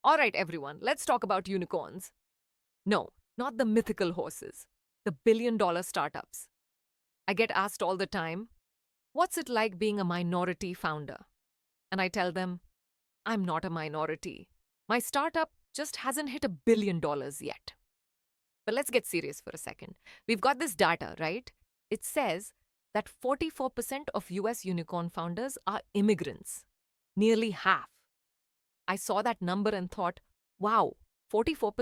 All right, everyone, let's talk about unicorns. No, not the mythical horses, the billion-dollar startups. I get asked all the time, what's it like being a minority founder? And I tell them, I'm not a minority. My startup just hasn't hit $1 billion yet. But let's get serious for a second. We've got this data, right? It says that 44% of US unicorn founders are immigrants, nearly half. I saw that number and thought, wow, 44%?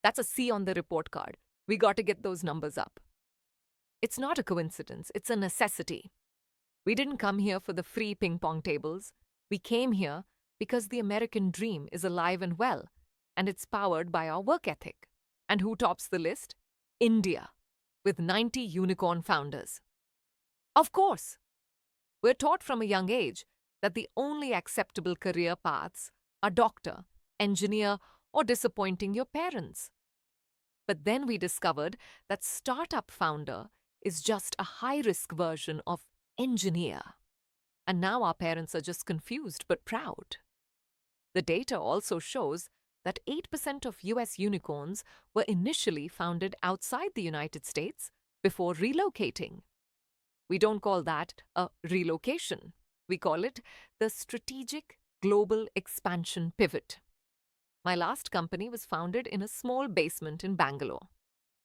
That's a C on the report card. We got to get those numbers up. It's not a coincidence, it's a necessity. We didn't come here for the free ping pong tables. We came here because the American dream is alive and well, and it's powered by our work ethic. And who tops the list? India, with 90 unicorn founders. Of course, we're taught from a young age that the only acceptable career paths are doctor, engineer, or disappointing your parents. But then we discovered that startup founder is just a high-risk version of engineer. And now our parents are just confused but proud. The data also shows that 8% of US unicorns were initially founded outside the United States before relocating. We don't call that a relocation. We call it the strategic global expansion pivot. My last company was founded in a small basement in Bangalore.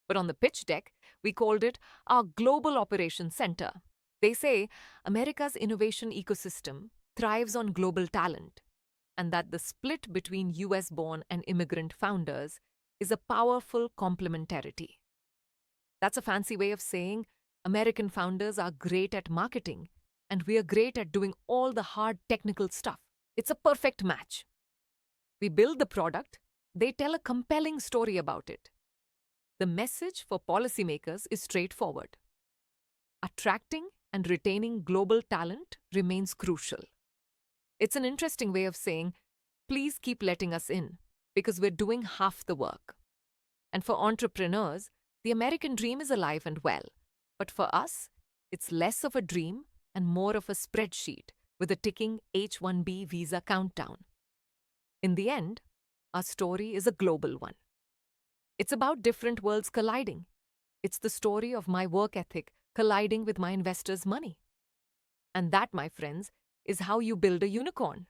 But on the pitch deck, we called it our Global Operations Center. They say America's innovation ecosystem thrives on global talent, and that the split between US-born and immigrant founders is a powerful complementarity. That's a fancy way of saying American founders are great at marketing, and we are great at doing all the hard technical stuff. It's a perfect match. We build the product, they tell a compelling story about it. The message for policymakers is straightforward. Attracting and retaining global talent remains crucial. It's an interesting way of saying, please keep letting us in, because we're doing half the work. And for entrepreneurs, the American dream is alive and well. But for us, it's less of a dream and more of a spreadsheet with a ticking H-1B visa countdown. In the end, our story is a global one. It's about different worlds colliding. It's the story of my work ethic colliding with my investors' money. And that, my friends, is how you build a unicorn.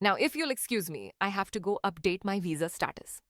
Now, if you'll excuse me, I have to go update my visa status.